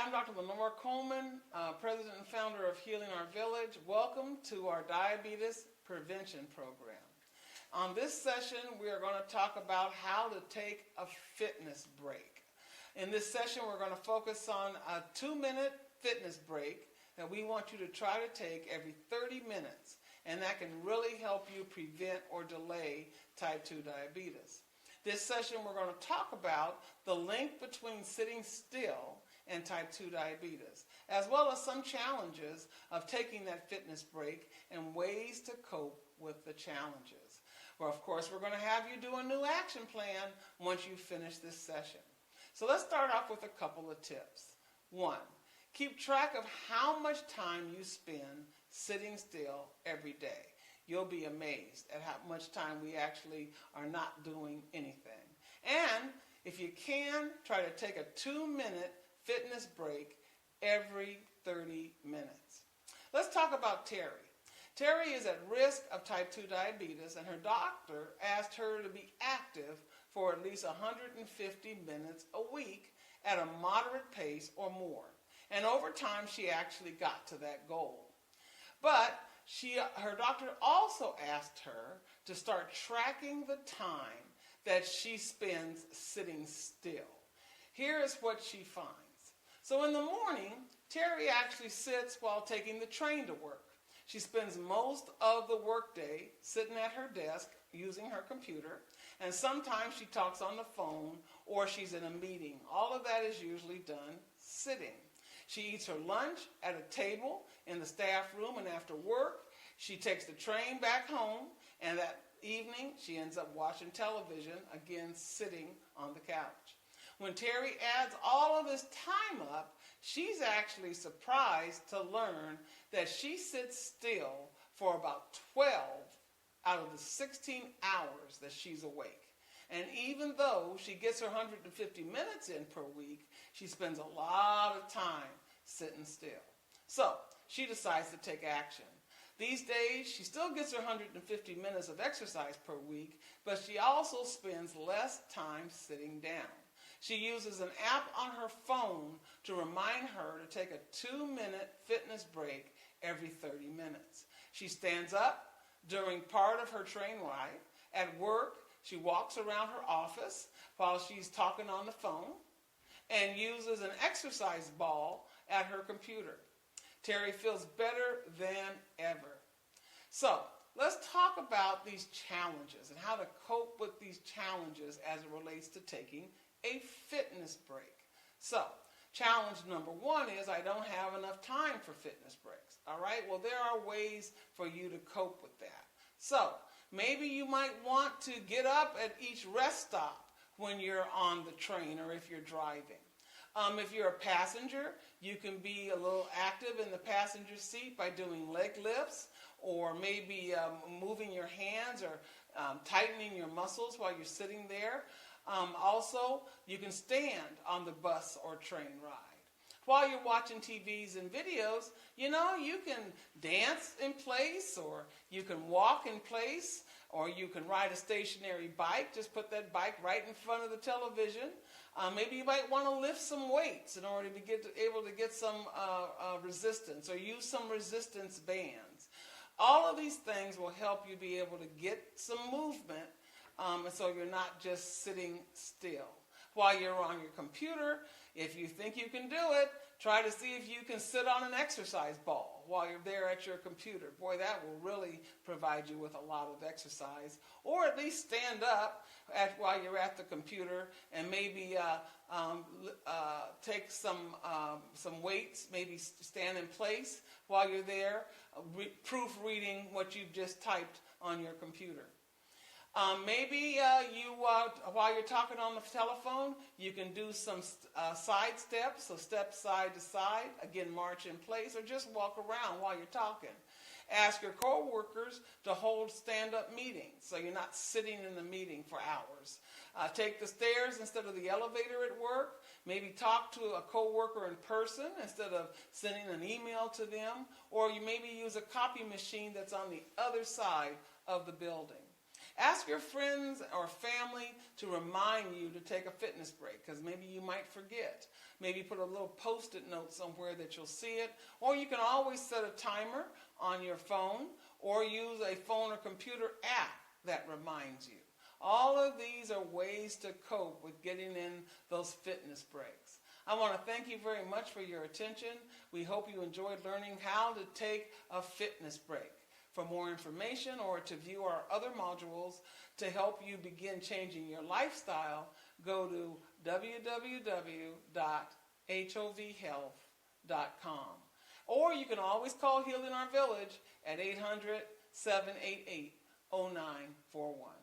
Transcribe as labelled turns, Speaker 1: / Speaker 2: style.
Speaker 1: I'm Dr. Lenore Coleman, President and founder of Healing Our Village. Welcome to our diabetes prevention program. On this session, we are going to talk about how to take a fitness break. In this session, we're going to focus on a 2-minute fitness break that we want you to try to take every 30 minutes, and that can really help you prevent or delay type 2 diabetes. This session, we're going to talk about the link between sitting still and type 2 diabetes, as well as some challenges of taking that fitness break and ways to cope with the challenges. Well, of course, we're going to have you do a new action plan once you finish this session. So let's start off with a couple of tips. 1, keep track of how much time you spend sitting still every day. You'll be amazed at how much time we actually are not doing anything. And if you can, try to take a 2-minute fitness break every 30 minutes. Let's talk about Terry. Terry is at risk of type 2 diabetes, and her doctor asked her to be active for at least 150 minutes a week at a moderate pace or more. And over time, she actually got to that goal. But her doctor also asked her to start tracking the time that she spends sitting still. Here is what she finds. So in the morning, Terry actually sits while taking the train to work. She spends most of the workday sitting at her desk using her computer, and sometimes she talks on the phone or she's in a meeting. All of that is usually done sitting. She eats her lunch at a table in the staff room, and after work, she takes the train back home, and that evening she ends up watching television, again sitting on the couch. When Terry adds all of this time up, she's actually surprised to learn that she sits still for about 12 out of the 16 hours that she's awake. And even though she gets her 150 minutes in per week, she spends a lot of time sitting still. So she decides to take action. These days, she still gets her 150 minutes of exercise per week, but she also spends less time sitting down. She uses an app on her phone to remind her to take a 2-minute fitness break every 30 minutes. She stands up during part of her train ride. At work, she walks around her office while she's talking on the phone and uses an exercise ball at her computer. Terry feels better than ever. So, let's talk about these challenges and how to cope with these challenges as it relates to taking a fitness break. So, challenge number 1 is I don't have enough time for fitness breaks. All right? Well, there are ways for you to cope with that. So, maybe you might want to get up at each rest stop when you're on the train or if you're driving. If you're a passenger, you can be a little active in the passenger seat by doing leg lifts or maybe moving your hands or tightening your muscles while you're sitting there. Also, you can stand on the bus or train ride. While you're watching TVs and videos, you can dance in place, or you can walk in place, or you can ride a stationary bike. Just put that bike right in front of the television. Maybe you might want to lift some weights in order to be able to get some resistance, or use some resistance bands. All of these things will help you be able to get some movement, and so you're not just sitting still. While you're on your computer, if you think you can do it, try to see if you can sit on an exercise ball while you're there at your computer. Boy, that will really provide you with a lot of exercise. Or at least stand up while you're at the computer and maybe take some weights, maybe stand in place while you're there, proofreading what you've just typed on your computer. Maybe while you're talking on the telephone, you can do some side steps, so step side to side, again march in place, or just walk around while you're talking. Ask your co-workers to hold stand-up meetings so you're not sitting in the meeting for hours. Take the stairs instead of the elevator at work. Maybe talk to a co-worker in person instead of sending an email to them. Or you maybe use a copy machine that's on the other side of the building. Ask your friends or family to remind you to take a fitness break, because maybe you might forget. Maybe put a little post-it note somewhere that you'll see it. Or you can always set a timer on your phone or use a phone or computer app that reminds you. All of these are ways to cope with getting in those fitness breaks. I want to thank you very much for your attention. We hope you enjoyed learning how to take a fitness break. For more information or to view our other modules to help you begin changing your lifestyle, go to www.hovhealth.com. Or you can always call Healing Our Village at 800-788-0941.